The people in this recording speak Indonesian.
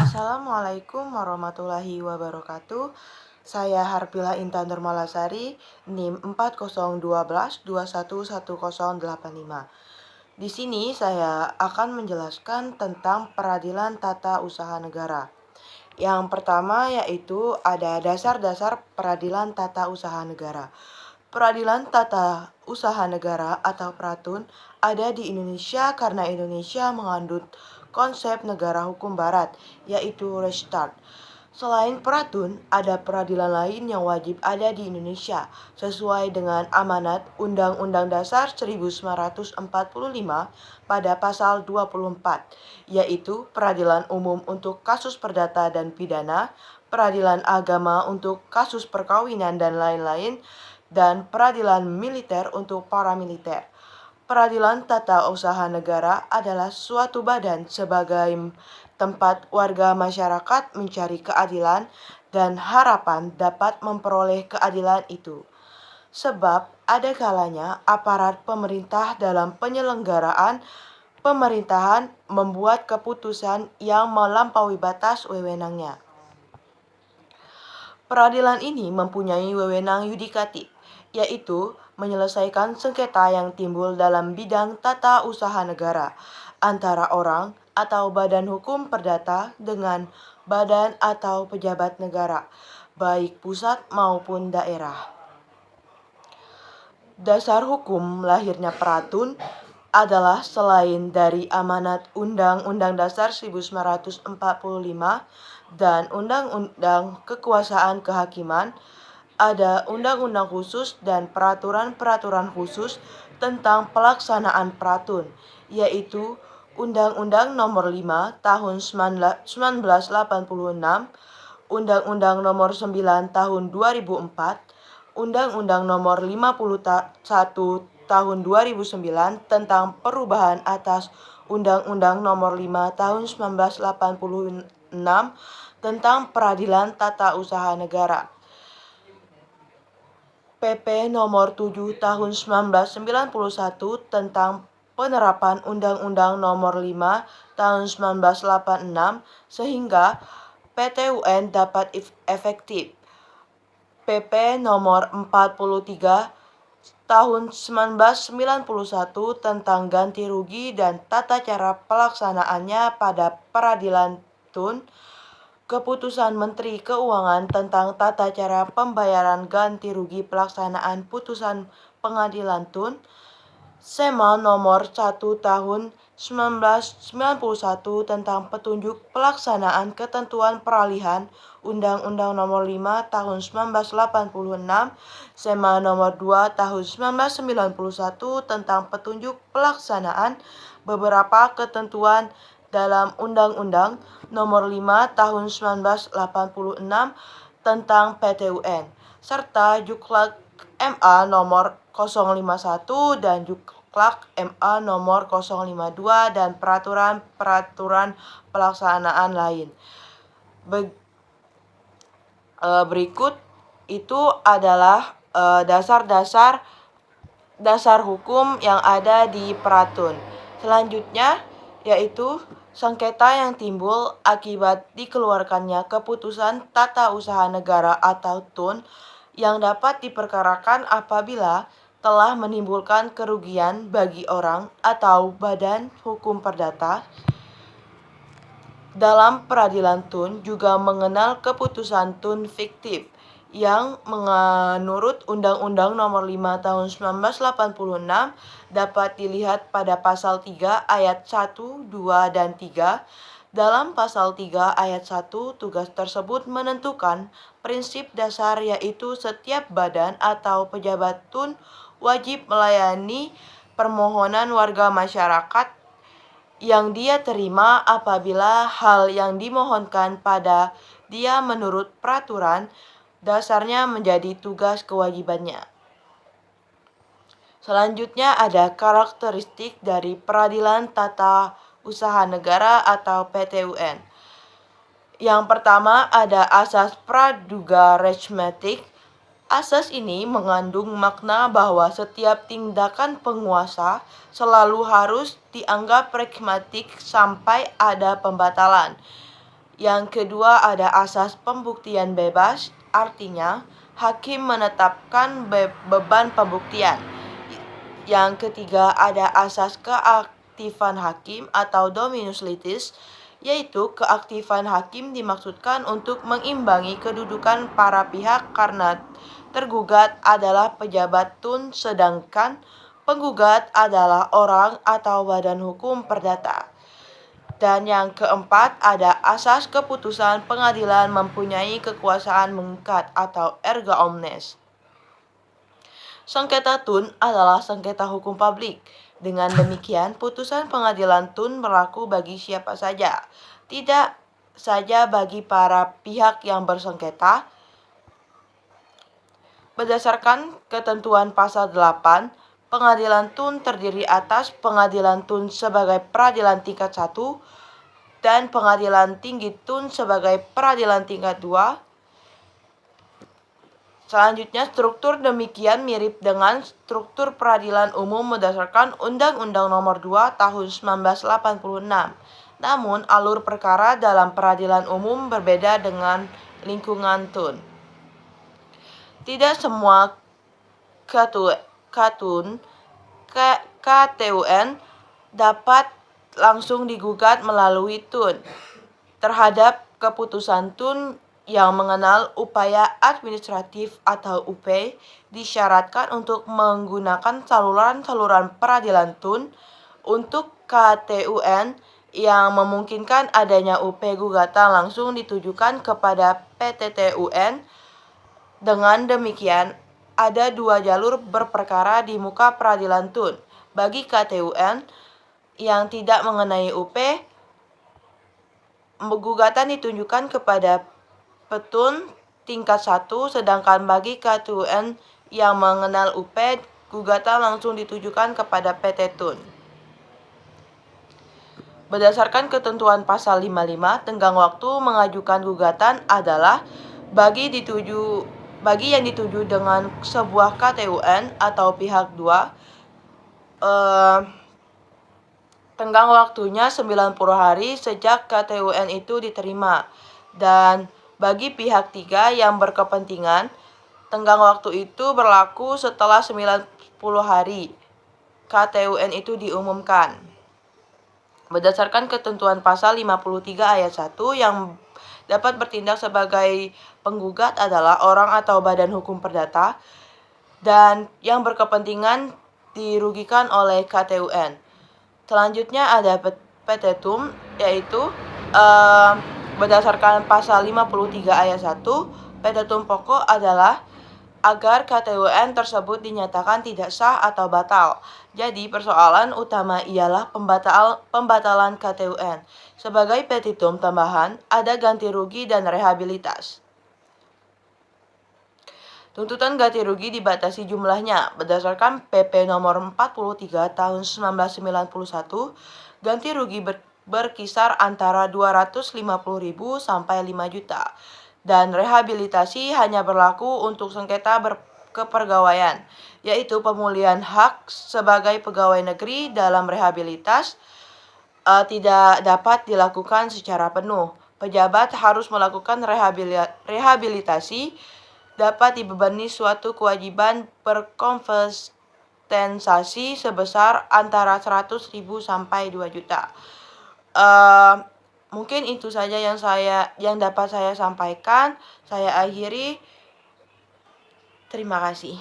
Assalamualaikum warahmatullahi wabarakatuh. Saya Harpila Intan Nurmalasari, NIM 4012211085. Di sini saya akan menjelaskan tentang peradilan tata usaha negara. Yang pertama yaitu ada dasar-dasar peradilan tata usaha negara. Peradilan tata usaha negara atau Pratun ada di Indonesia karena Indonesia mengandung konsep negara hukum barat, yaitu Rechtsstaat. Selain Pratun, ada peradilan lain yang wajib ada di Indonesia sesuai dengan amanat Undang-Undang Dasar 1945 pada pasal 24, yaitu peradilan umum untuk kasus perdata dan pidana, peradilan agama untuk kasus perkawinan dan lain-lain, dan peradilan militer untuk para militer. Peradilan tata usaha negara adalah suatu badan sebagai tempat warga masyarakat mencari keadilan dan harapan dapat memperoleh keadilan itu. Sebab ada kalanya aparat pemerintah dalam penyelenggaraan pemerintahan membuat keputusan yang melampaui batas wewenangnya. Peradilan ini mempunyai wewenang yudikatif, yaitu menyelesaikan sengketa yang timbul dalam bidang tata usaha negara antara orang atau badan hukum perdata dengan badan atau pejabat negara, baik pusat maupun daerah. Dasar hukum lahirnya Pratun adalah selain dari amanat Undang-Undang Dasar 1945 dan Undang-Undang Kekuasaan Kehakiman, ada undang-undang khusus dan peraturan-peraturan khusus tentang pelaksanaan Pratun, yaitu Undang-Undang Nomor 5 Tahun 1986, Undang-Undang Nomor 9 Tahun 2004, Undang-Undang Nomor 51 Tahun 2009 tentang perubahan atas Undang-Undang Nomor 5 Tahun 1986 tentang peradilan tata usaha negara. PP Nomor 7 Tahun 1991 tentang penerapan Undang-Undang Nomor 5 Tahun 1986 sehingga PTUN dapat efektif. PP Nomor 43 Tahun 1991 tentang ganti rugi dan tata cara pelaksanaannya pada peradilan tun. Keputusan Menteri Keuangan tentang tata cara pembayaran ganti rugi pelaksanaan putusan pengadilan tun. SEMA Nomor 1 Tahun 1991 tentang petunjuk pelaksanaan ketentuan peralihan Undang-Undang Nomor 5 Tahun 1986, SEMA Nomor 2 Tahun 1991 tentang petunjuk pelaksanaan beberapa ketentuan dalam Undang-Undang Nomor 5 Tahun 1986 tentang PTUN, serta Juklak MA Nomor 051 dan Juklak MA Nomor 052 dan peraturan-peraturan pelaksanaan lain. Berikut itu adalah dasar hukum yang ada di Pratun. Selanjutnya yaitu sengketa yang timbul akibat dikeluarkannya keputusan tata usaha negara atau TUN yang dapat diperkarakan apabila telah menimbulkan kerugian bagi orang atau badan hukum perdata. Dalam peradilan TUN juga mengenal keputusan TUN fiktif yang menurut Undang-Undang Nomor 5 Tahun 1986 dapat dilihat pada pasal 3 ayat 1, 2, dan 3. Dalam pasal 3 ayat 1, tugas tersebut menentukan prinsip dasar yaitu setiap badan atau pejabat TUN wajib melayani permohonan warga masyarakat yang dia terima apabila hal yang dimohonkan pada dia menurut peraturan dasarnya menjadi tugas kewajibannya. Selanjutnya ada karakteristik dari peradilan tata usaha negara atau PTUN. Yang pertama ada asas praduga resmetik. Asas ini mengandung makna bahwa setiap tindakan penguasa selalu harus dianggap pragmatik sampai ada pembatalan, Yang kedua ada asas pembuktian bebas, artinya hakim menetapkan beban pembuktian. Yang ketiga ada asas keaktifan hakim atau dominus litis, yaitu keaktifan hakim dimaksudkan untuk mengimbangi kedudukan para pihak karena tergugat adalah pejabat tun sedangkan penggugat adalah orang atau badan hukum perdata. Dan yang keempat ada asas keputusan pengadilan mempunyai kekuasaan mengikat atau erga omnes. Sengketa tun adalah sengketa hukum publik. Dengan demikian, putusan pengadilan tun berlaku bagi siapa saja, tidak saja bagi para pihak yang bersengketa. Berdasarkan ketentuan pasal 8, pengadilan tun terdiri atas pengadilan tun sebagai peradilan tingkat 1 dan pengadilan tinggi tun sebagai peradilan tingkat 2. Selanjutnya, struktur demikian mirip dengan struktur peradilan umum berdasarkan Undang-Undang Nomor 2 Tahun 1986. Namun, alur perkara dalam peradilan umum berbeda dengan lingkungan tun. Tidak semua KTUN dapat langsung digugat melalui tun. Terhadap keputusan tun yang mengenal upaya administratif atau UP disyaratkan untuk menggunakan saluran-saluran peradilan tun. Untuk KTUN yang memungkinkan adanya UP gugatan langsung ditujukan kepada PTTUN. Dengan demikian, ada dua jalur berperkara di muka peradilan tun. Bagi KTUN yang tidak mengenai UP, gugatan ditunjukkan kepada petun tingkat 1, sedangkan bagi KTUN yang mengenal UP, gugatan langsung ditujukan kepada PT Tun. Berdasarkan ketentuan pasal 55, tenggang waktu mengajukan gugatan adalah bagi yang dituju dengan sebuah KTUN atau pihak 2, tenggang waktunya 90 hari sejak KTUN itu diterima. Dan bagi pihak 3 yang berkepentingan, tenggang waktu itu berlaku setelah 90 hari KTUN itu diumumkan. Berdasarkan ketentuan pasal 53 ayat 1, yang dapat bertindak sebagai penggugat adalah orang atau badan hukum perdata dan yang berkepentingan dirugikan oleh KTUN. Selanjutnya ada Petitum, yaitu berdasarkan pasal 53 ayat 1, petitum pokok adalah agar KTUN tersebut dinyatakan tidak sah atau batal. Jadi persoalan utama ialah pembatalan KTUN. Sebagai petitum tambahan, ada ganti rugi dan rehabilitas. Tuntutan ganti rugi dibatasi jumlahnya. Berdasarkan PP nomor 43 tahun 1991, ganti rugi berkisar antara 250.000 sampai 5 juta. Dan rehabilitasi hanya berlaku untuk sengketa kepegawaian, yaitu pemulihan hak sebagai pegawai negeri dalam rehabilitas tidak dapat dilakukan secara penuh. Pejabat harus melakukan rehabilitasi dapat dibebani suatu kewajiban berkompensasi sebesar antara 100.000 sampai 2 juta. Mungkin itu saja yang dapat saya sampaikan. Saya akhiri. Terima kasih.